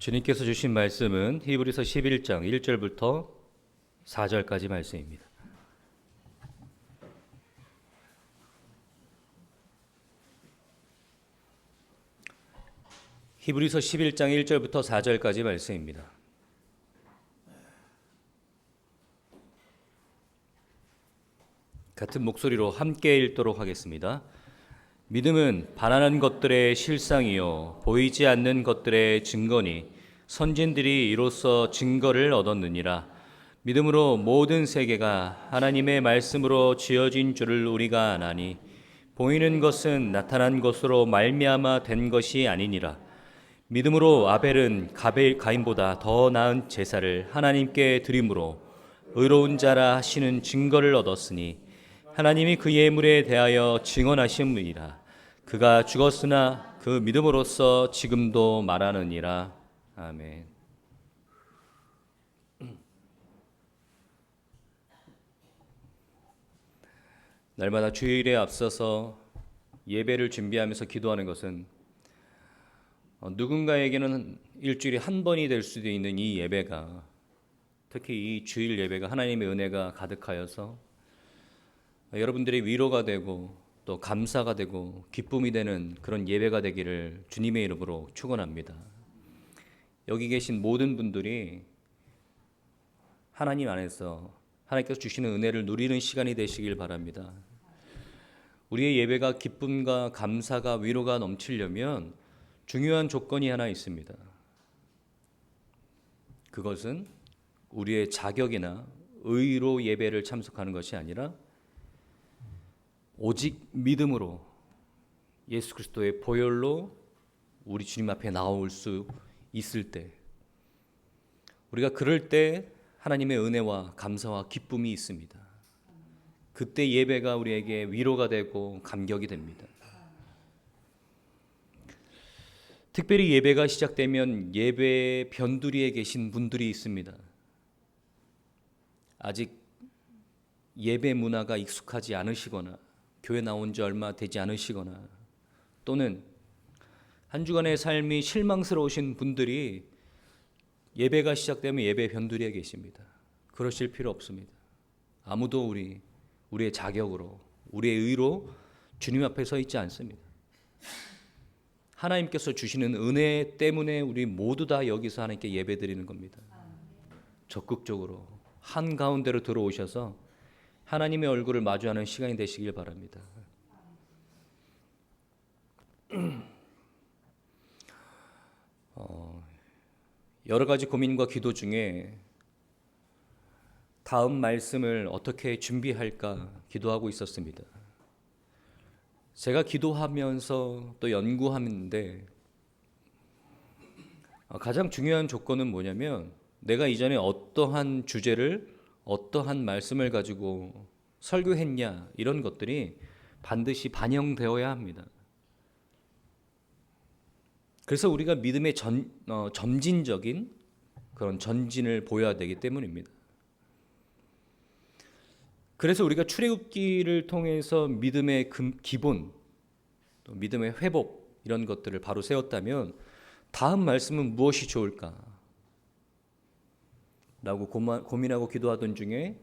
주님께서 주신 말씀은 히브리서 11장 1절부터 4절까지 말씀입니다. 히브리서 11장 1절부터 4절까지 말씀입니다. 같은 목소리로 함께 읽도록 하겠습니다. 믿음은 바라는 것들의 실상이요 보이지 않는 것들의 증거니 선진들이 이로써 증거를 얻었느니라. 믿음으로 모든 세계가 하나님의 말씀으로 지어진 줄을 우리가 아나니 보이는 것은 나타난 것으로 말미암아 된 것이 아니니라. 믿음으로 아벨은 가인보다 더 나은 제사를 하나님께 드림으로 의로운 자라 하시는 증거를 얻었으니 하나님이 그 예물에 대하여 증언하심이라. 그가 죽었으나 그 믿음으로써 지금도 말하느니라. 아멘. 날마다 주일에 앞서서 예배를 준비하면서 기도하는 것은 누군가에게는 일주일에 한 번이 될 수도 있는 이 예배가, 특히 이 주일 예배가 하나님의 은혜가 가득하여서 여러분들의 위로가 되고 또 감사가 되고 기쁨이 되는 그런 예배가 되기를 주님의 이름으로 축원합니다. 여기 계신 모든 분들이 하나님 안에서 하나님께서 주시는 은혜를 누리는 시간이 되시길 바랍니다. 우리의 예배가 기쁨과 감사가 위로가 넘치려면 중요한 조건이 하나 있습니다. 그것은 우리의 자격이나 의로 예배를 참석하는 것이 아니라 오직 믿음으로 예수 그리스도의 보혈로 우리 주님 앞에 나올 수 있을 때, 우리가 그럴 때 하나님의 은혜와 감사와 기쁨이 있습니다. 그때 예배가 우리에게 위로가 되고 감격이 됩니다. 특별히 예배가 시작되면 예배 변두리에 계신 분들이 있습니다. 아직 예배 문화가 익숙하지 않으시거나 교회 나온 지 얼마 되지 않으시거나 또는 한 주간의 삶이 실망스러우신 분들이 예배가 시작되면 예배 변두리에 계십니다. 그러실 필요 없습니다. 아무도 우리의 자격으로, 우리의 의로 주님 앞에 서 있지 않습니다. 하나님께서 주시는 은혜 때문에 우리 모두 다 여기서 하나님께 예배드리는 겁니다. 적극적으로 한가운데로 들어오셔서 하나님의 얼굴을 마주하는 시간이 되시길 바랍니다. 여러 가지 고민과 기도 중에 다음 말씀을 어떻게 준비할까 기도하고 있었습니다. 제가 기도하면서 또 연구하는데 가장 중요한 조건은 뭐냐면 내가 이전에 어떠한 주제를 어떠한 말씀을 가지고 설교했냐 이런 것들이 반드시 반영되어야 합니다. 그래서 우리가 믿음의 점진적인 그런 전진을 보여야 되기 때문입니다. 그래서 우리가 출애굽기를 통해서 믿음의 기본, 또 믿음의 회복 이런 것들을 바로 세웠다면 다음 말씀은 무엇이 좋을까? 라고 고민하고 기도하던 중에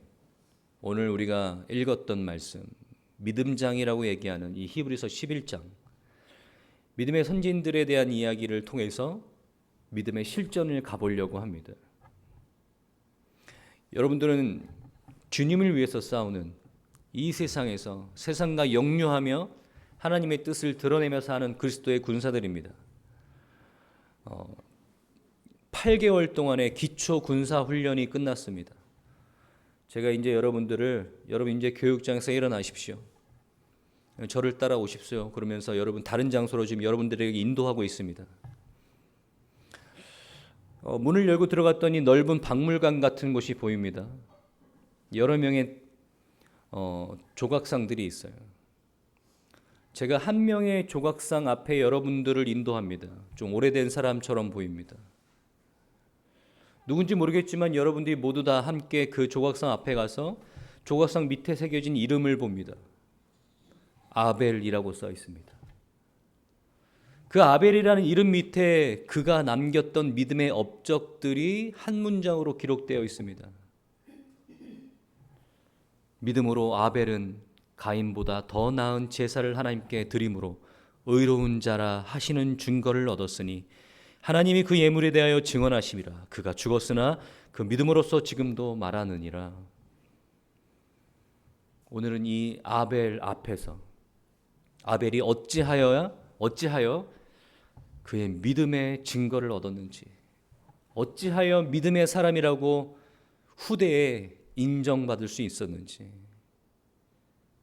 오늘 우리가 읽었던 말씀, 믿음장이라고 얘기하는 이 히브리서 11장, 믿음의 선진들에 대한 이야기를 통해서 믿음의 실전을 가보려고 합니다. 여러분들은 주님을 위해서 싸우는 이 세상에서 세상과 역류하며 하나님의 뜻을 드러내며 사는 그리스도의 군사들입니다. 8개월 동안의 기초 군사 훈련이 끝났습니다. 제가 이제 여러분 이제 교육장에서 일어나십시오. 저를 따라오십시오. 그러면서 여러분 다른 장소로 지금 여러분들에게 인도하고 있습니다. 문을 열고 들어갔더니 넓은 박물관 같은 곳이 보입니다. 여러 명의 조각상들이 있어요. 제가 한 명의 조각상 앞에 여러분들을 인도합니다. 좀 오래된 사람처럼 보입니다. 누군지 모르겠지만 여러분들이 모두 다 함께 그 조각상 앞에 가서 조각상 밑에 새겨진 이름을 봅니다. 아벨이라고 써 있습니다. 그 아벨이라는 이름 밑에 그가 남겼던 믿음의 업적들이 한 문장으로 기록되어 있습니다. 믿음으로 아벨은 가인보다 더 나은 제사를 하나님께 드림으로 의로운 자라 하시는 증거를 얻었으니 하나님이 그 예물에 대하여 증언하심이라. 그가 죽었으나 그 믿음으로써 지금도 말하느니라. 오늘은 이 아벨 앞에서 아벨이 어찌하여 그의 믿음의 증거를 얻었는지, 어찌하여 믿음의 사람이라고 후대에 인정받을 수 있었는지,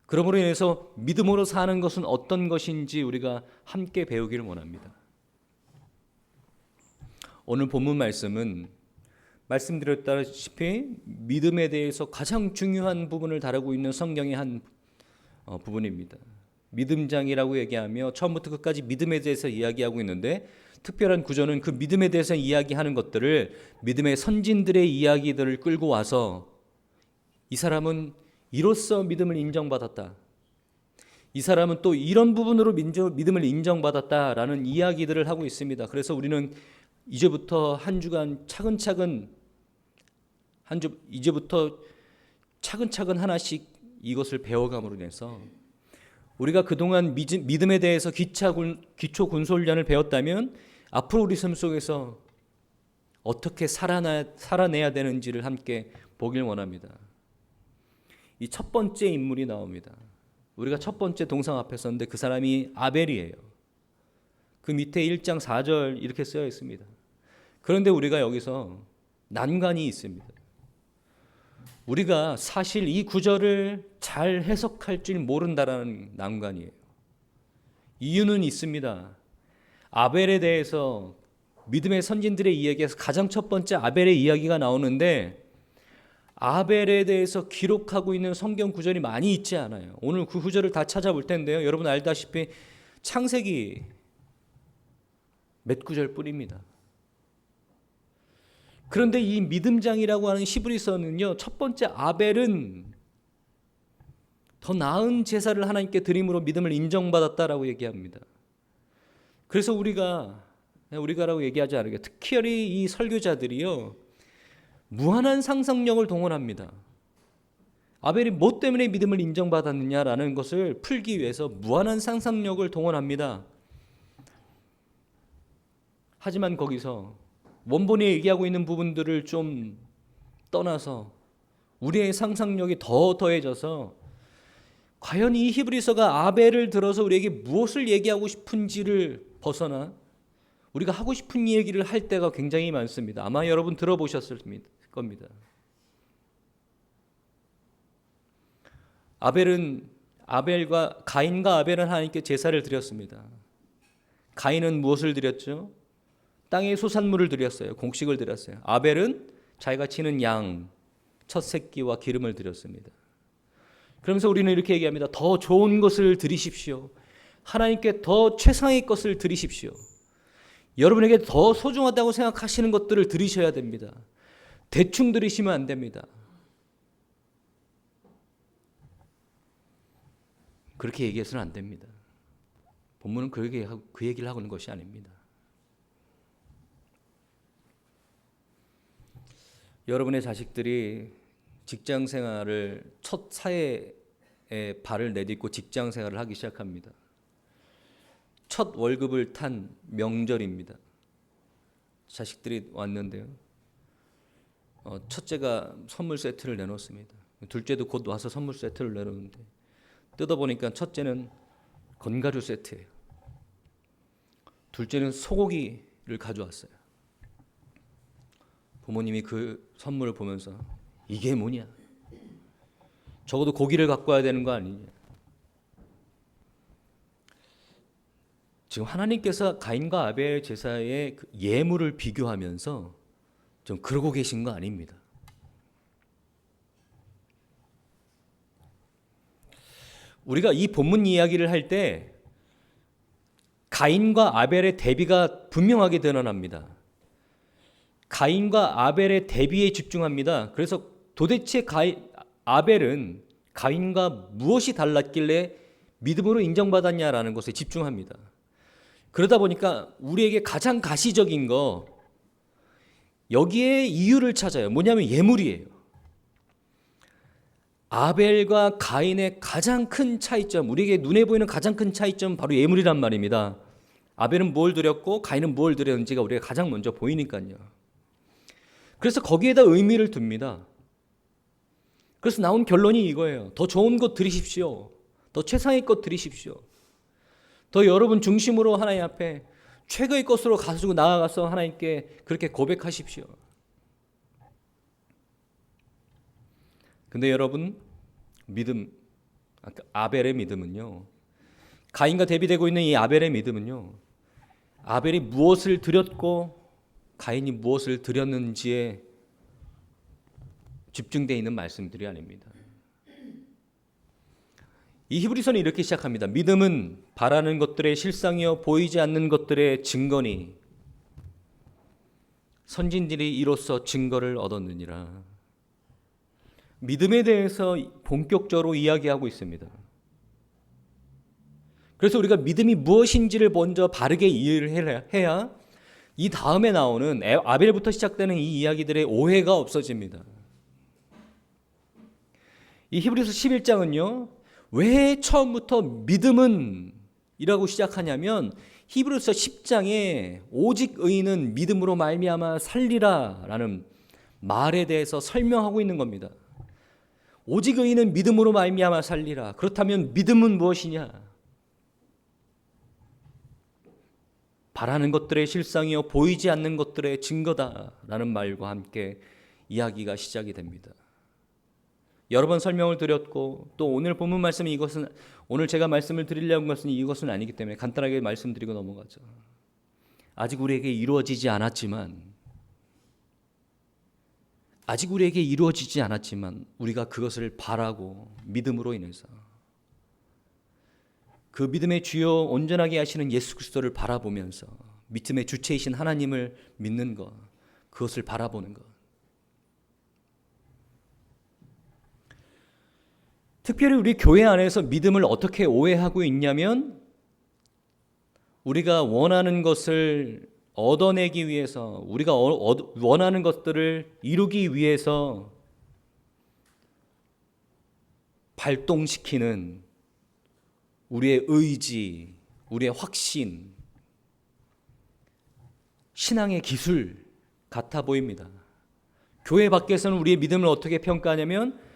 그러므로 인해서 믿음으로 사는 것은 어떤 것인지 우리가 함께 배우기를 원합니다. 오늘 본문 말씀은 말씀드렸다시피 믿음에 대해서 가장 중요한 부분을 다루고 있는 성경의 한 부분입니다. 믿음장이라고 얘기하며 처음부터 끝까지 믿음에 대해서 이야기하고 있는데, 특별한 구조는 그 믿음에 대해서 이야기하는 것들을 믿음의 선진들의 이야기들을 끌고 와서 이 사람은 이로써 믿음을 인정받았다, 이 사람은 또 이런 부분으로 믿음을 인정받았다라는 이야기들을 하고 있습니다. 그래서 우리는 이제부터 한 주간 차근차근 하나씩 이것을 배워감으로 인해서 우리가 그동안 믿음에 대해서 기초 군소훈련을 배웠다면 앞으로 우리 삶 속에서 어떻게 살아내야 되는지를 함께 보길 원합니다. 이 첫 번째 인물이 나옵니다. 우리가 첫 번째 동상 앞에 섰는데 그 사람이 아벨이에요. 그 밑에 1장 4절 이렇게 쓰여 있습니다. 그런데 우리가 여기서 난관이 있습니다. 우리가 사실 이 구절을 잘 해석할 줄 모른다라는 난관이에요. 이유는 있습니다. 아벨에 대해서 믿음의 선진들의 이야기에서 가장 첫 번째 아벨의 이야기가 나오는데, 아벨에 대해서 기록하고 있는 성경 구절이 많이 있지 않아요. 오늘 그 구절을 다 찾아볼 텐데요, 여러분 알다시피 창세기 몇 구절 뿐입니다. 그런데 이 믿음장이라고 하는 히브리서는요, 첫 번째 아벨은 더 나은 제사를 하나님께 드림으로 믿음을 인정받았다라고 얘기합니다. 그래서 우리가라고 얘기하지 않으게 특히 이 설교자들이요, 무한한 상상력을 동원합니다. 아벨이 뭐 때문에 믿음을 인정받았느냐라는 것을 풀기 위해서 무한한 상상력을 동원합니다. 하지만 거기서 원본이 얘기하고 있는 부분들을 좀 떠나서 우리의 상상력이 더 더해져서 과연 이 히브리서가 아벨을 들어서 우리에게 무엇을 얘기하고 싶은지를 벗어나 우리가 하고 싶은 얘기를 할 때가 굉장히 많습니다. 아마 여러분 들어보셨을 겁니다. 가인과 아벨은 하나님께 제사를 드렸습니다. 가인은 무엇을 드렸죠? 땅의 소산물을 드렸어요. 곡식을 드렸어요. 아벨은 자기가 치는 양, 첫 새끼와 기름을 드렸습니다. 그러면서 우리는 이렇게 얘기합니다. 더 좋은 것을 드리십시오. 하나님께 더 최상의 것을 드리십시오. 여러분에게 더 소중하다고 생각하시는 것들을 드리셔야 됩니다. 대충 드리시면 안 됩니다. 그렇게 얘기해서는 안 됩니다. 본문은 그 얘기를 하고 있는 것이 아닙니다. 여러분의 자식들이 직장 생활을 첫 사회에 발을 내딛고 직장 생활을 하기 시작합니다. 첫 월급을 탄 명절입니다. 자식들이 왔는데요, 첫째가 선물 세트를 내놓습니다. 둘째도 곧 와서 선물 세트를 내놓는데 뜯어보니까 첫째는 건가류 세트예요. 둘째는 소고기를 가져왔어요. 부모님이 그 선물을 보면서 이게 뭐냐? 적어도 고기를 갖고 와야 되는 거 아니냐? 지금 하나님께서 가인과 아벨 제사의 예물을 비교하면서 좀 그러고 계신 거 아닙니다. 우리가 이 본문 이야기를 할 때 가인과 아벨의 대비가 분명하게 드러납니다. 가인과 아벨의 대비에 집중합니다. 그래서 도대체 아벨은 가인과 무엇이 달랐길래 믿음으로 인정받았냐라는 것에 집중합니다. 그러다 보니까 우리에게 가장 가시적인 거, 여기에 이유를 찾아요. 뭐냐면 예물이에요. 아벨과 가인의 가장 큰 차이점, 우리에게 눈에 보이는 가장 큰 차이점은 바로 예물이란 말입니다. 아벨은 뭘 드렸고 가인은 뭘 드렸는지가 우리가 가장 먼저 보이니까요. 그래서 거기에다 의미를 둡니다. 그래서 나온 결론이 이거예요. 더 좋은 것 드리십시오. 더 최상의 것 드리십시오. 더 여러분 중심으로 하나님 앞에 최고의 것으로 가지고 나아가서 하나님께 그렇게 고백하십시오. 근데 여러분, 믿음, 아벨의 믿음은요, 가인과 대비되고 있는 이 아벨의 믿음은요, 아벨이 무엇을 드렸고 가인이 무엇을 드렸는지에 집중되어 있는 말씀들이 아닙니다. 이 히브리서는 이렇게 시작합니다. 믿음은 바라는 것들의 실상이요 보이지 않는 것들의 증거니 선진들이 이로써 증거를 얻었느니라. 믿음에 대해서 본격적으로 이야기하고 있습니다. 그래서 우리가 믿음이 무엇인지를 먼저 바르게 이해를 해야 이 다음에 나오는 아벨부터 시작되는 이 이야기들의 오해가 없어집니다. 이 히브리서 11장은요, 왜 처음부터 믿음은 이라고 시작하냐면 히브리서 10장에 오직 의인은 믿음으로 말미암아 살리라 라는 말에 대해서 설명하고 있는 겁니다. 오직 의인은 믿음으로 말미암아 살리라. 그렇다면 믿음은 무엇이냐? 바라는 것들의 실상이요 보이지 않는 것들의 증거다라는 말과 함께 이야기가 시작이 됩니다. 여러 번 설명을 드렸고 또 오늘 본문 말씀이 이것은 오늘 제가 말씀을 드리려는 것은 이것은 아니기 때문에 간단하게 말씀드리고 넘어가죠. 아직 우리에게 이루어지지 않았지만 우리가 그것을 바라고 믿음으로 인해서 그 믿음의 주요 온전하게 하시는 예수 그리스도를 바라보면서 믿음의 주체이신 하나님을 믿는 것, 그것을 바라보는 것. 특별히 우리 교회 안에서 믿음을 어떻게 오해하고 있냐면 우리가 원하는 것을 얻어내기 위해서, 우리가 원하는 것들을 이루기 위해서 발동시키는 우리의 의지, 우리의 확신, 신앙의 기술 같아 보입니다. 교회 밖에서는 우리의 믿음을 어떻게 평가하냐면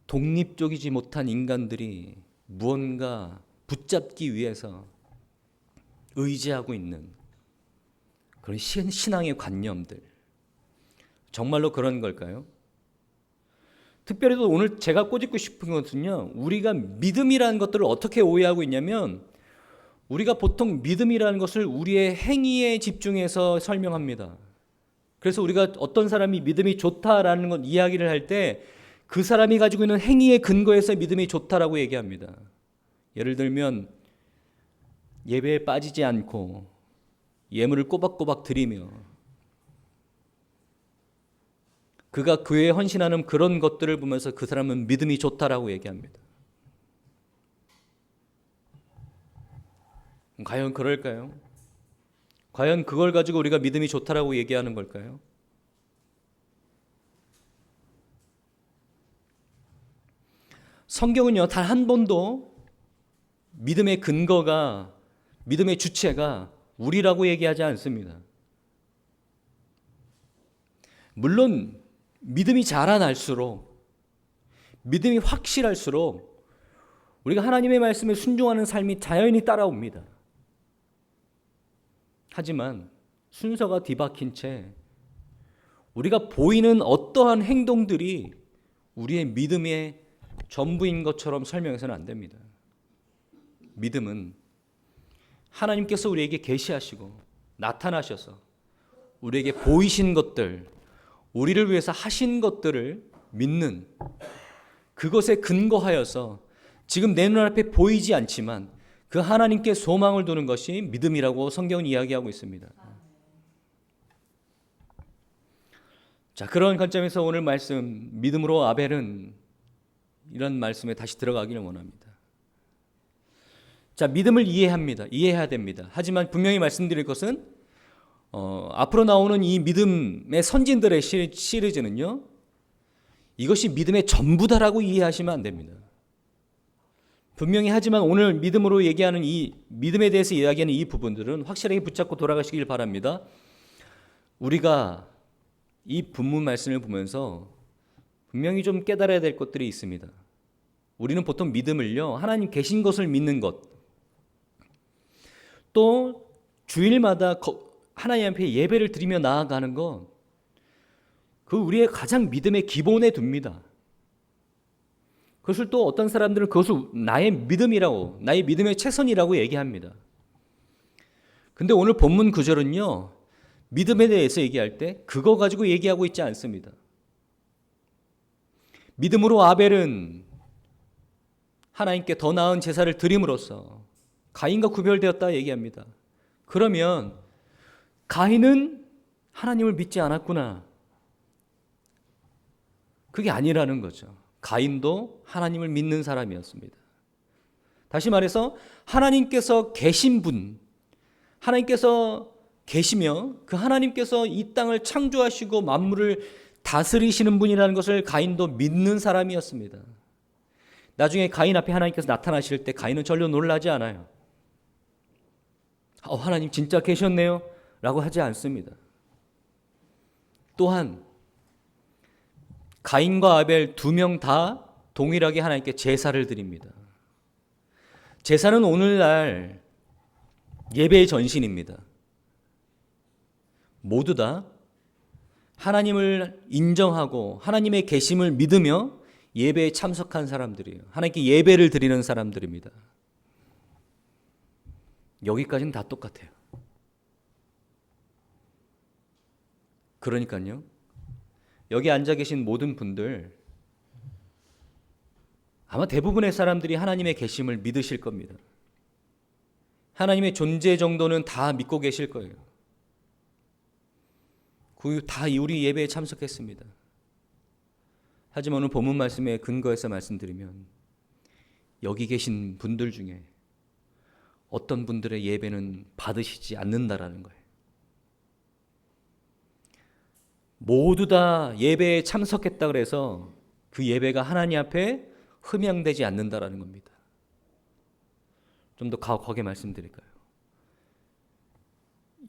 독립적이지 못한 인간들이 무언가 붙잡기 위해서 의지하고 있는 그런 신앙의 관념들. 정말로 그런 걸까요? 특별히 또 오늘 제가 꼬집고 싶은 것은요, 우리가 믿음이라는 것들을 어떻게 오해하고 있냐면 우리가 보통 믿음이라는 것을 우리의 행위에 집중해서 설명합니다. 그래서 우리가 어떤 사람이 믿음이 좋다라는 것 이야기를 할 때 그 사람이 가지고 있는 행위에 근거해서 믿음이 좋다라고 얘기합니다. 예를 들면 예배에 빠지지 않고 예물을 꼬박꼬박 드리며 그가 교회에 헌신하는 그런 것들을 보면서 그 사람은 믿음이 좋다라고 얘기합니다. 과연 그럴까요? 과연 그걸 가지고 우리가 믿음이 좋다라고 얘기하는 걸까요? 성경은요, 단 한 번도 믿음의 근거가, 믿음의 주체가 우리라고 얘기하지 않습니다. 물론 믿음이 자라날수록, 믿음이 확실할수록 우리가 하나님의 말씀에 순종하는 삶이 자연히 따라옵니다. 하지만 순서가 뒤바뀐 채 우리가 보이는 어떠한 행동들이 우리의 믿음의 전부인 것처럼 설명해서는 안 됩니다. 믿음은 하나님께서 우리에게 계시하시고 나타나셔서 우리에게 보이신 것들, 우리를 위해서 하신 것들을 믿는, 그것에 근거하여서 지금 내 눈앞에 보이지 않지만 그 하나님께 소망을 두는 것이 믿음이라고 성경은 이야기하고 있습니다. 자, 그런 관점에서 오늘 말씀, 믿음으로 아벨은 이런 말씀에 다시 들어가기를 원합니다. 자, 믿음을 이해합니다. 이해해야 됩니다. 하지만 분명히 말씀드릴 것은 앞으로 나오는 이 믿음의 선진들의 시리즈는요, 이것이 믿음의 전부다라고 이해하시면 안 됩니다. 분명히 하지만 오늘 믿음으로 얘기하는 이 믿음에 대해서 이야기하는 이 부분들은 확실하게 붙잡고 돌아가시길 바랍니다. 우리가 이 본문 말씀을 보면서 분명히 좀 깨달아야 될 것들이 있습니다. 우리는 보통 믿음을요, 하나님 계신 것을 믿는 것, 또 주일마다 하나님 앞에 예배를 드리며 나아가는 것, 그 우리의 가장 믿음의 기본에 둡니다. 그것을 또 어떤 사람들은 그것을 나의 믿음이라고, 나의 믿음의 최선이라고 얘기합니다. 근데 오늘 본문 구절은요, 믿음에 대해서 얘기할 때 그거 가지고 얘기하고 있지 않습니다. 믿음으로 아벨은 하나님께 더 나은 제사를 드림으로써 가인과 구별되었다 얘기합니다. 그러면 가인은 하나님을 믿지 않았구나. 그게 아니라는 거죠. 가인도 하나님을 믿는 사람이었습니다. 다시 말해서 하나님께서 계신 분, 하나님께서 계시며 그 하나님께서 이 땅을 창조하시고 만물을 다스리시는 분이라는 것을 가인도 믿는 사람이었습니다. 나중에 가인 앞에 하나님께서 나타나실 때 가인은 전혀 놀라지 않아요. 하나님 진짜 계셨네요 라고 하지 않습니다. 또한 가인과 아벨 두 명 다 동일하게 하나님께 제사를 드립니다. 제사는 오늘날 예배의 전신입니다. 모두 다 하나님을 인정하고 하나님의 계심을 믿으며 예배에 참석한 사람들이에요. 하나님께 예배를 드리는 사람들입니다. 여기까지는 다 똑같아요. 그러니까요, 여기 앉아 계신 모든 분들 아마 대부분의 사람들이 하나님의 계심을 믿으실 겁니다. 하나님의 존재 정도는 다 믿고 계실 거예요. 다 우리 예배에 참석했습니다. 하지만 오늘 본문 말씀에 근거해서 말씀드리면 여기 계신 분들 중에 어떤 분들의 예배는 받으시지 않는다라는 거예요. 모두 다 예배에 참석했다 그래서 그 예배가 하나님 앞에 흠양되지 않는다라는 겁니다. 좀 더 가혹하게 말씀드릴까요?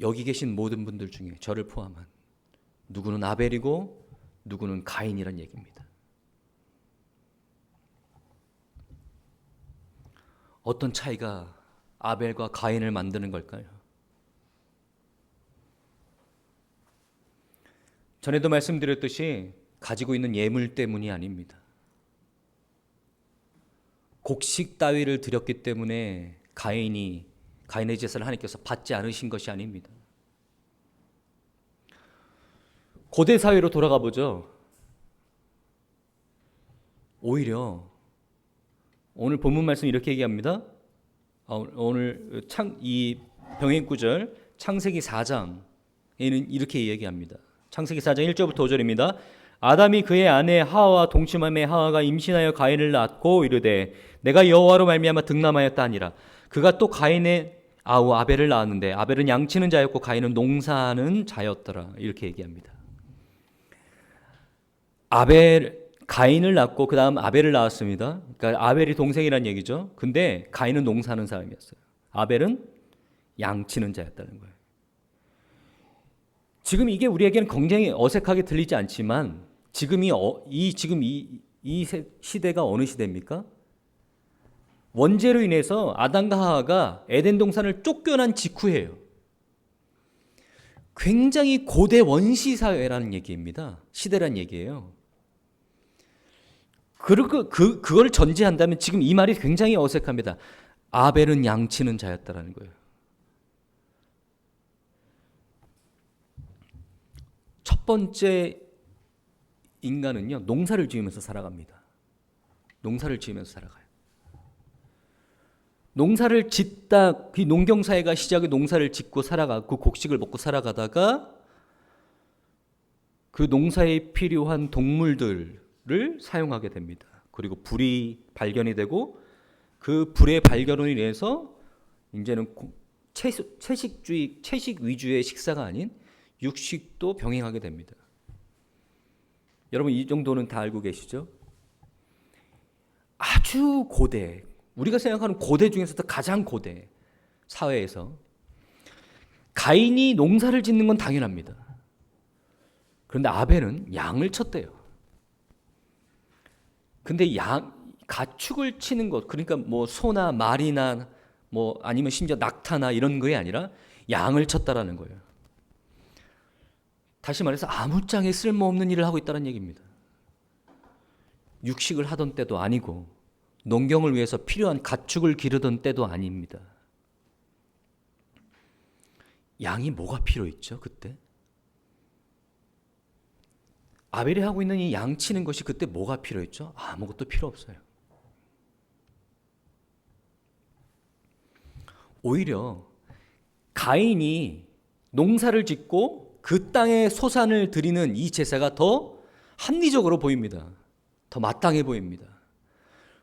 여기 계신 모든 분들 중에 저를 포함한 누구는 아벨이고 누구는 가인이란 얘기입니다. 어떤 차이가 아벨과 가인을 만드는 걸까요? 전에도 말씀드렸듯이 가지고 있는 예물 때문이 아닙니다. 곡식 따위를 드렸기 때문에 가인의 제사를 하나님께서 받지 않으신 것이 아닙니다. 고대 사회로 돌아가 보죠. 오히려 오늘 본문 말씀 이렇게 얘기합니다. 오늘 이 병행 구절 창세기 4장에는 이렇게 얘기합니다. 창세기 4장 1절부터 5절입니다. 아담이 그의 아내 하와와 동침함에 하와가 임신하여 가인을 낳고 이르되 내가 여호와로 말미암아 득남하였다 하니라. 그가 또 가인의 아우 아벨을 낳았는데 아벨은 양치는 자였고 가인은 농사하는 자였더라. 이렇게 얘기합니다. 가인을 낳고 그 다음 아벨을 낳았습니다. 그러니까 아벨이 동생이란 얘기죠. 근데 가인은 농사하는 사람이었어요. 아벨은 양치는 자였다는 거예요. 지금 이게 우리에게는 굉장히 어색하게 들리지 않지만 지금 이 시대가 어느 시대입니까? 원죄로 인해서 아담과 하와가 에덴 동산을 쫓겨난 직후예요. 굉장히 고대 원시 사회라는 얘기입니다. 시대란 얘기예요. 그리고 그걸 전제한다면 지금 이 말이 굉장히 어색합니다. 아벨은 양치는 자였다라는 거예요. 첫 번째 인간은요, 농사를 지으면서 살아갑니다. 농사를 지으면서 살아가요. 농사를 짓다, 그 농경사회가 시작해 농사를 짓고 살아가고 곡식을 먹고 살아가다가 그 농사에 필요한 동물들을 사용하게 됩니다. 그리고 불이 발견이 되고 그 불의 발견으로 인해서 이제는 채식 위주의 식사가 아닌 육식도 병행하게 됩니다. 여러분 이 정도는 다 알고 계시죠? 아주 고대, 우리가 생각하는 고대 중에서도 가장 고대 사회에서 가인이 농사를 짓는 건 당연합니다. 그런데 아벨은 양을 쳤대요. 근데 가축을 치는 것, 그러니까 뭐 소나 말이나 뭐 아니면 심지어 낙타나 이런 거에 아니라 양을 쳤다라는 거예요. 다시 말해서 아무짝에 쓸모없는 일을 하고 있다는 얘기입니다. 육식을 하던 때도 아니고 농경을 위해서 필요한 가축을 기르던 때도 아닙니다. 양이 뭐가 필요했죠 그때? 아벨이 하고 있는 이 양 치는 것이 그때 뭐가 필요했죠? 아무것도 필요 없어요. 오히려 가인이 농사를 짓고 그 땅에 소산을 드리는 이 제사가 더 합리적으로 보입니다. 더 마땅해 보입니다.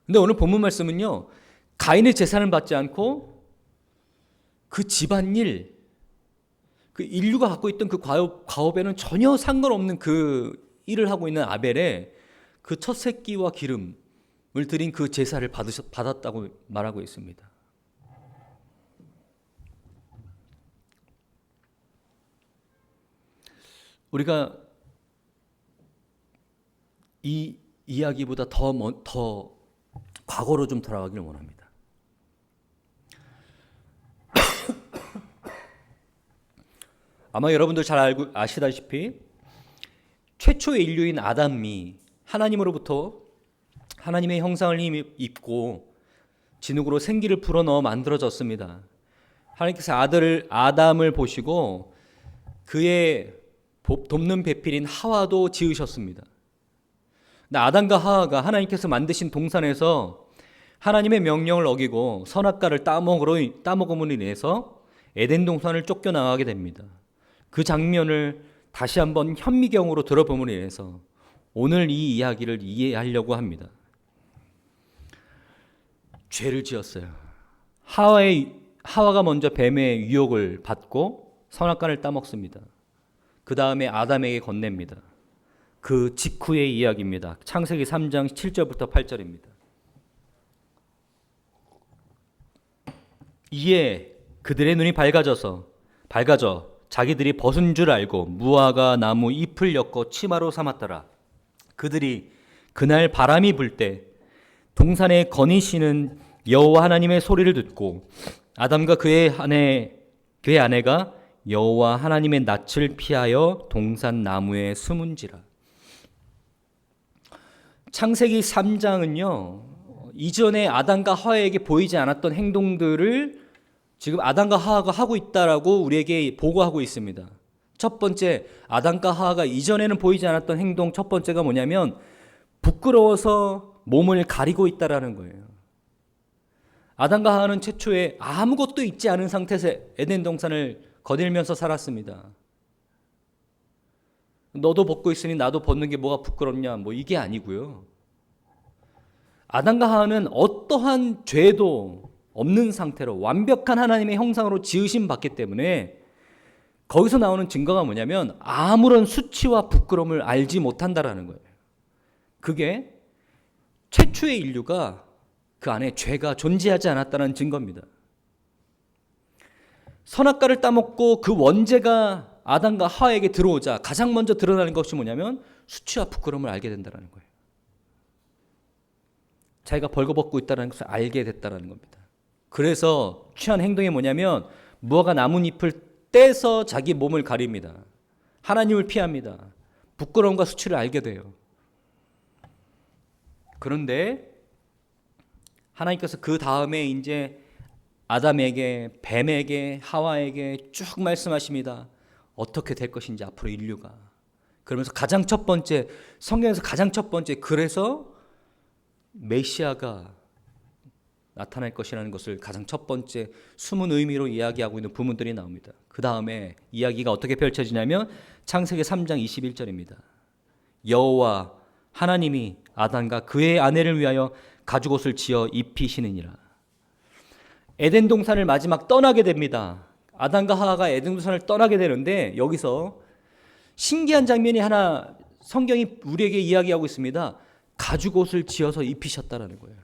근데 오늘 본문 말씀은요, 가인의 제사는 받지 않고 그 집안일, 그 인류가 갖고 있던 그 과업에는 전혀 상관없는 그 일을 하고 있는 아벨의 그 첫 새끼와 기름을 드린 그 제사를 받았다고 말하고 있습니다. 우리가 이 이야기보다 더 과거로 좀 돌아가기를 원합니다. 아마 여러분들 잘 아시다시피 최초의 인류인 아담이 하나님으로부터 하나님의 형상을 입고 진흙으로 생기를 불어넣어 만들어졌습니다. 하나님께서 아담을 보시고 그의 돕는 배필인 하와도 지으셨습니다. 근데 아담과 하와가 하나님께서 만드신 동산에서 하나님의 명령을 어기고 선악과를 따먹음으로 인해서 에덴 동산을 쫓겨나가게 됩니다. 그 장면을 다시 한번 현미경으로 들어봄으로 인해서 오늘 이 이야기를 이해하려고 합니다. 죄를 지었어요. 하와가 먼저 뱀의 유혹을 받고 선악과를 따먹습니다. 그 다음에 아담에게 건넵니다. 그 직후의 이야기입니다. 창세기 3장 7절부터 8절입니다. 이에 그들의 눈이 밝아져 자기들이 벗은 줄 알고 무화과 나무 잎을 엮어 치마로 삼았더라. 그들이 그날 바람이 불 때 동산에 거니시는 여호와 하나님의 소리를 듣고 아담과 그의 아내가 여호와 하나님의 낯을 피하여 동산 나무에 숨은지라. 창세기 3장은요, 이전에 아담과 하와에게 보이지 않았던 행동들을 지금 아담과 하와가 하고 있다라고 우리에게 보고하고 있습니다. 첫 번째, 아담과 하와가 이전에는 보이지 않았던 행동 첫 번째가 뭐냐면 부끄러워서 몸을 가리고 있다라는 거예요. 아담과 하와는 최초에 아무것도 있지 않은 상태에서 에덴 동산을 거닐면서 살았습니다. 너도 벗고 있으니 나도 벗는 게 뭐가 부끄럽냐, 뭐 이게 아니고요. 아담과 하와는 어떠한 죄도 없는 상태로 완벽한 하나님의 형상으로 지으심 받기 때문에 거기서 나오는 증거가 뭐냐면 아무런 수치와 부끄러움을 알지 못한다라는 거예요. 그게 최초의 인류가 그 안에 죄가 존재하지 않았다는 증거입니다. 선악과를 따먹고 그 원죄가 아담과 하와에게 들어오자 가장 먼저 드러나는 것이 뭐냐면 수치와 부끄러움을 알게 된다는 거예요. 자기가 벌거벗고 있다는 것을 알게 됐다는 겁니다. 그래서 취한 행동이 뭐냐면 무화과 나뭇잎을 떼서 자기 몸을 가립니다. 하나님을 피합니다. 부끄러움과 수치를 알게 돼요. 그런데 하나님께서 그 다음에 이제 아담에게, 뱀에게, 하와에게 쭉 말씀하십니다. 어떻게 될 것인지 앞으로 인류가. 그러면서 가장 첫 번째, 성경에서 가장 첫 번째, 그래서 메시아가 나타날 것이라는 것을 가장 첫 번째 숨은 의미로 이야기하고 있는 부문들이 나옵니다. 그 다음에 이야기가 어떻게 펼쳐지냐면 창세기 3장 21절입니다. 여호와 하나님이 아담과 그의 아내를 위하여 가죽옷을 지어 입히시느니라. 에덴 동산을 마지막 떠나게 됩니다. 아담과 하와가 에덴 동산을 떠나게 되는데 여기서 신기한 장면이 하나 성경이 우리에게 이야기하고 있습니다. 가죽옷을 지어서 입히셨다라는 거예요.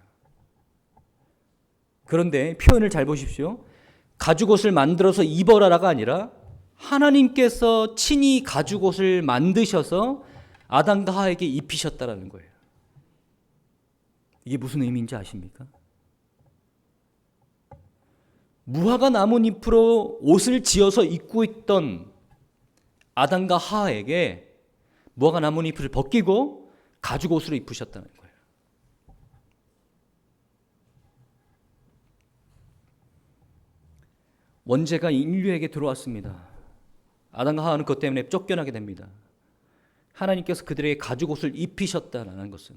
그런데 표현을 잘 보십시오. 가죽옷을 만들어서 입어라가 아니라 하나님께서 친히 가죽옷을 만드셔서 아담과 하와에게 입히셨다라는 거예요. 이게 무슨 의미인지 아십니까? 무화과 나뭇잎으로 옷을 지어서 입고 있던 아담과 하와에게 무화과 나뭇잎을 벗기고 가죽옷으로 입으셨다는 거예요. 원죄가 인류에게 들어왔습니다. 아담과 하와는 그것 때문에 쫓겨나게 됩니다. 하나님께서 그들에게 가죽옷을 입히셨다는 것은,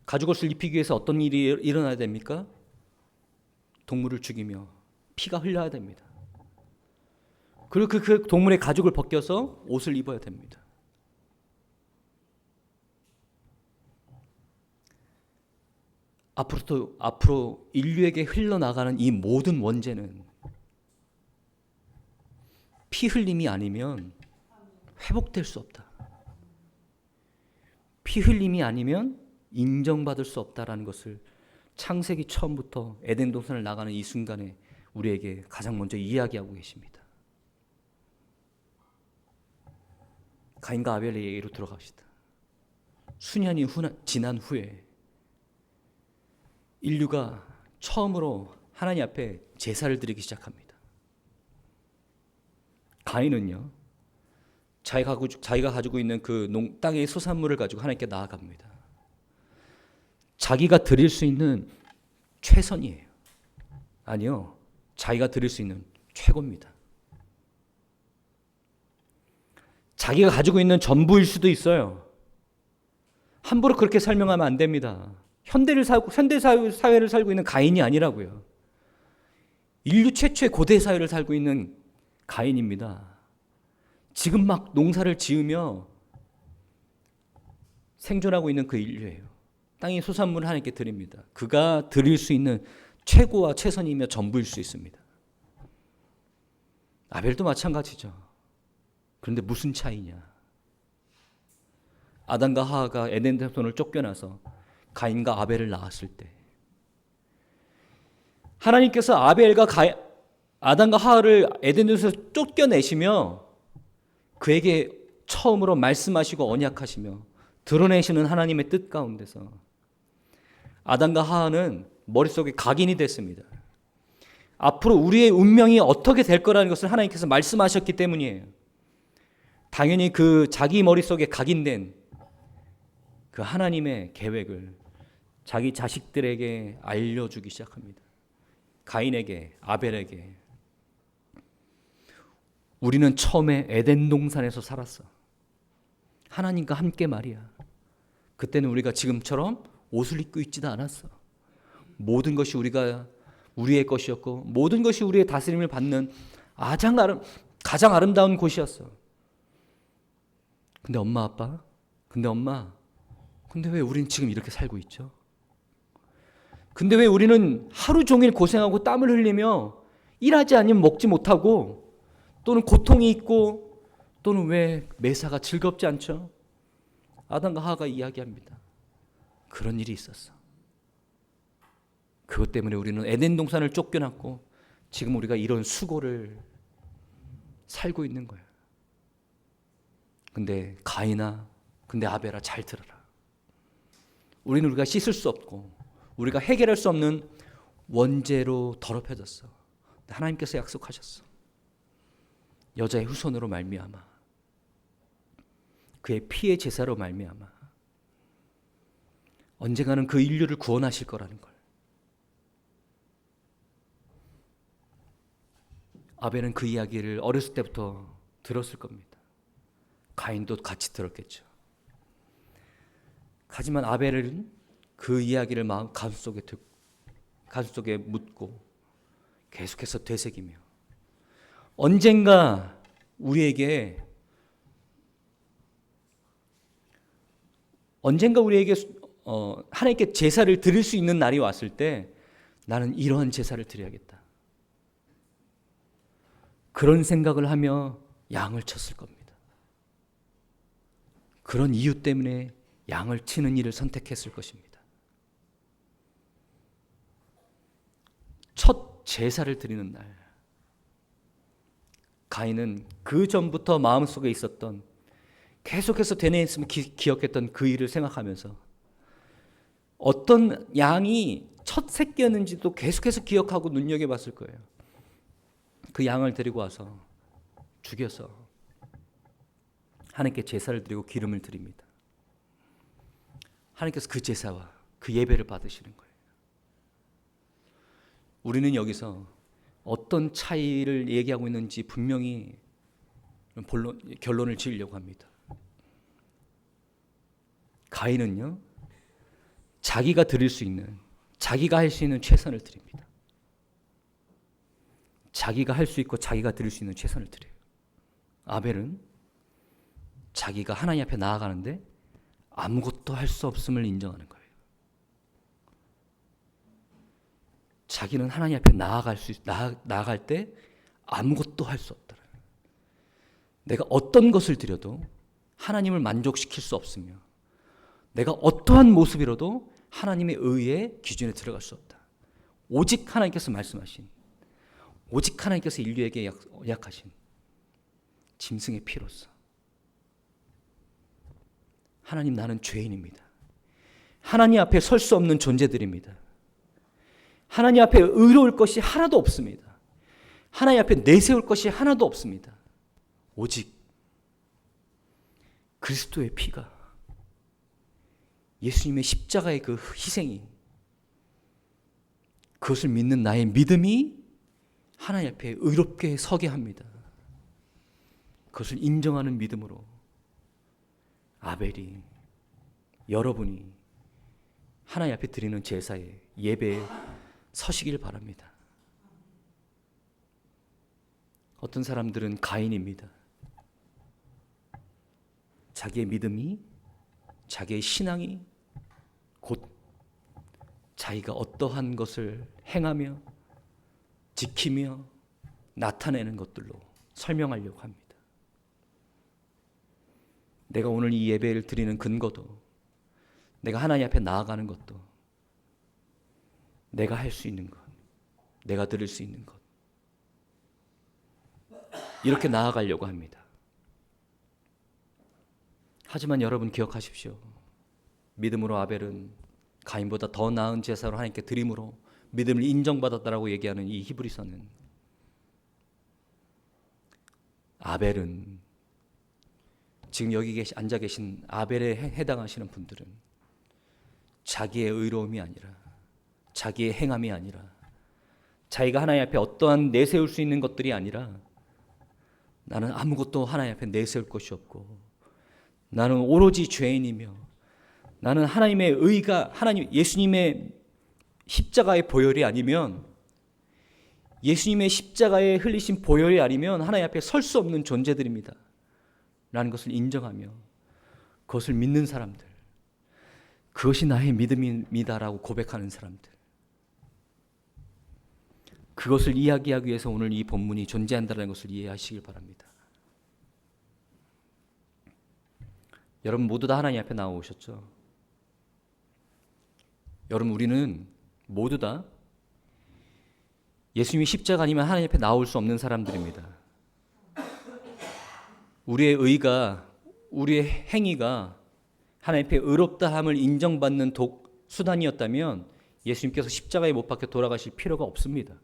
가죽옷을 입히기 위해서 어떤 일이 일어나야 됩니까? 동물을 죽이며 피가 흘려야 됩니다. 그리고 그 동물의 가죽을 벗겨서 옷을 입어야 됩니다. 앞으로 인류에게 흘러나가는 이 모든 원죄는 피 흘림이 아니면 회복될 수 없다. 피 흘림이 아니면 인정받을 수 없다라는 것을 창세기 처음부터 에덴 동산을 나가는 이 순간에 우리에게 가장 먼저 이야기하고 계십니다. 가인과 아벨의 얘기로 들어갑시다. 수년이 지난 후에 인류가 처음으로 하나님 앞에 제사를 드리기 시작합니다. 가인은요, 자기가 가지고 있는 그 땅의 소산물을 가지고 하나님께 나아갑니다. 자기가 드릴 수 있는 최선이에요. 아니요, 자기가 드릴 수 있는 최고입니다. 자기가 가지고 있는 전부일 수도 있어요. 함부로 그렇게 설명하면 안 됩니다. 현대 사회를 살고 있는 가인이 아니라고요. 인류 최초의 고대 사회를 살고 있는 가인입니다. 지금 막 농사를 지으며 생존하고 있는 그 인류예요. 땅의 소산물을 하나님께 드립니다. 그가 드릴 수 있는 최고와 최선이며 전부일 수 있습니다. 아벨도 마찬가지죠. 그런데 무슨 차이냐? 아담과 하와가 에덴 동산을 쫓겨나서 가인과 아벨을 낳았을 때 하나님께서 아담과 하와를 에덴 동산에서 쫓겨내시며 그에게 처음으로 말씀하시고 언약하시며 드러내시는 하나님의 뜻 가운데서 아담과 하와는 머릿속에 각인이 됐습니다. 앞으로 우리의 운명이 어떻게 될 거라는 것을 하나님께서 말씀하셨기 때문이에요. 당연히 그 자기 머릿속에 각인된 그 하나님의 계획을 자기 자식들에게 알려주기 시작합니다. 가인에게, 아벨에게. 우리는 처음에 에덴 동산에서 살았어. 하나님과 함께 말이야. 그때는 우리가 지금처럼 옷을 입고 있지도 않았어. 모든 것이 우리의 것이었고 모든 것이 우리의 다스림을 받는 가장 아름다운 곳이었어. 근데 엄마 아빠? 근데 왜 우리는 지금 이렇게 살고 있죠? 근데 왜 우리는 하루 종일 고생하고 땀을 흘리며 일하지 않으면 먹지 못하고 또는 고통이 있고 또는 왜 매사가 즐겁지 않죠? 아담과 하와가 이야기합니다. 그런 일이 있었어. 그것 때문에 우리는 에덴 동산을 쫓겨났고 지금 우리가 이런 수고를 살고 있는 거예요. 근데 가인아, 근데 아벨아 잘 들어라. 우리가 씻을 수 없고 우리가 해결할 수 없는 원죄로 더럽혀졌어. 하나님께서 약속하셨어. 여자의 후손으로 말미암아 그의 피의 제사로 말미암아 언젠가는 그 인류를 구원하실 거라는 걸. 아벨은 그 이야기를 어렸을 때부터 들었을 겁니다. 가인도 같이 들었겠죠. 하지만 아벨은 그 이야기를 가슴속에 묻고 계속해서 되새기며 언젠가 우리에게 하나님께 제사를 드릴 수 있는 날이 왔을 때 나는 이러한 제사를 드려야겠다. 그런 생각을 하며 양을 쳤을 겁니다. 그런 이유 때문에 양을 치는 일을 선택했을 것입니다. 첫 제사를 드리는 날, 가인은 그 전부터 마음속에 있었던, 계속해서 되뇌었으면 기억했던 그 일을 생각하면서 어떤 양이 첫 새끼였는지도 계속해서 기억하고 눈여겨봤을 거예요. 그 양을 데리고 와서 죽여서 하나님께 제사를 드리고 기름을 드립니다. 하나님께서 그 제사와 그 예배를 받으시는 거예요. 우리는 여기서 어떤 차이를 얘기하고 있는지 분명히 결론을 지으려고 합니다. 가인은요, 자기가 드릴 수 있는, 자기가 할 수 있는 최선을 드립니다. 자기가 할 수 있고 자기가 드릴 수 있는 최선을 드려요. 아벨은 자기가 하나님 앞에 나아가는데 아무것도 할 수 없음을 인정하는 거예요. 자기는 하나님 앞에 나아갈 때 아무것도 할 수 없다. 내가 어떤 것을 드려도 하나님을 만족시킬 수 없으며, 내가 어떠한 모습이라도 하나님의 의의 기준에 들어갈 수 없다. 오직 하나님께서 말씀하신, 오직 하나님께서 인류에게 약하신 짐승의 피로서, 하나님, 나는 죄인입니다. 하나님 앞에 설 수 없는 존재들입니다. 하나님 앞에 의로울 것이 하나도 없습니다. 하나님 앞에 내세울 것이 하나도 없습니다. 오직 그리스도의 피가, 예수님의 십자가의 그 희생이, 그것을 믿는 나의 믿음이 하나님 앞에 의롭게 서게 합니다. 그것을 인정하는 믿음으로 아벨이, 여러분이 하나님 앞에 드리는 제사에, 예배에 서시길 바랍니다. 어떤 사람들은 가인입니다. 자기의 믿음이, 자기의 신앙이 곧 자기가 어떠한 것을 행하며 지키며 나타내는 것들로 설명하려고 합니다. 내가 오늘 이 예배를 드리는 근거도, 내가 하나님 앞에 나아가는 것도, 내가 할 수 있는 것, 내가 드릴 수 있는 것, 이렇게 나아가려고 합니다. 하지만 여러분 기억하십시오. 믿음으로 아벨은 가인보다 더 나은 제사로 하나님께 드림으로 믿음을 인정받았다라고 얘기하는 이 히브리서는, 아벨은, 지금 여기 앉아 계신 아벨에 해당하시는 분들은 자기의 의로움이 아니라, 자기의 행함이 아니라, 자기가 하나님 앞에 어떠한 내세울 수 있는 것들이 아니라, 나는 아무것도 하나님 앞에 내세울 것이 없고, 나는 오로지 죄인이며, 나는 하나님의 의가, 하나님 예수님의 십자가의 보혈이 아니면, 예수님의 십자가에 흘리신 보혈이 아니면 하나님 앞에 설 수 없는 존재들입니다 라는 것을 인정하며, 그것을 믿는 사람들, 그것이 나의 믿음입니다라고 고백하는 사람들, 그것을 이야기하기 위해서 오늘 이 본문이 존재한다는 것을 이해하시길 바랍니다. 여러분 모두 다 하나님 앞에 나오셨죠? 여러분, 우리는 모두 다 예수님이 십자가 아니면 하나님 앞에 나올 수 없는 사람들입니다. 우리의 의가, 우리의 행위가 하나님 앞에 의롭다함을 인정받는 수단이었다면 예수님께서 십자가에 못 박혀 돌아가실 필요가 없습니다.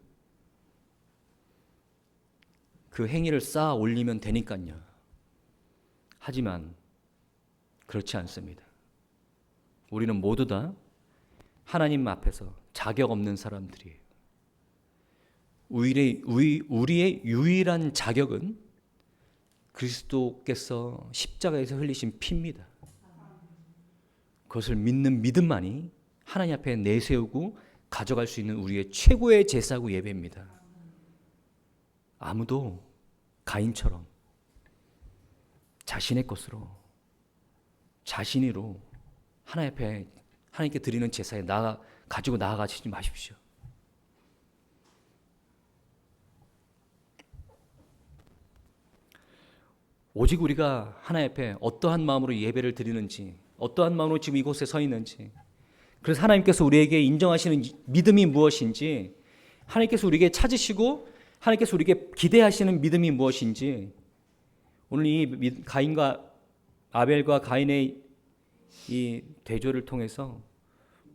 그 행위를 쌓아 올리면 되니까요. 하지만 그렇지 않습니다. 우리는 모두 다 하나님 앞에서 자격 없는 사람들이에요. 우리의 유일한 자격은 그리스도께서 십자가에서 흘리신 피입니다. 그것을 믿는 믿음만이 하나님 앞에 내세우고 가져갈 수 있는 우리의 최고의 제사고 예배입니다. 아무도 가인처럼 자신의 것으로, 자신으로 하나님 앞에, 하나님께 드리는 제사에 가지고 나아가시지 마십시오. 오직 우리가 하나님 앞에 어떠한 마음으로 예배를 드리는지, 어떠한 마음으로 지금 이곳에 서 있는지, 그래서 하나님께서 우리에게 인정하시는 믿음이 무엇인지, 하나님께서 우리에게 찾으시고 하나님께서 우리에게 기대하시는 믿음이 무엇인지, 오늘 이 가인과 아벨과 가인의 이 대조를 통해서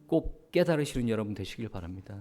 꼭 깨달으시는 여러분 되시길 바랍니다.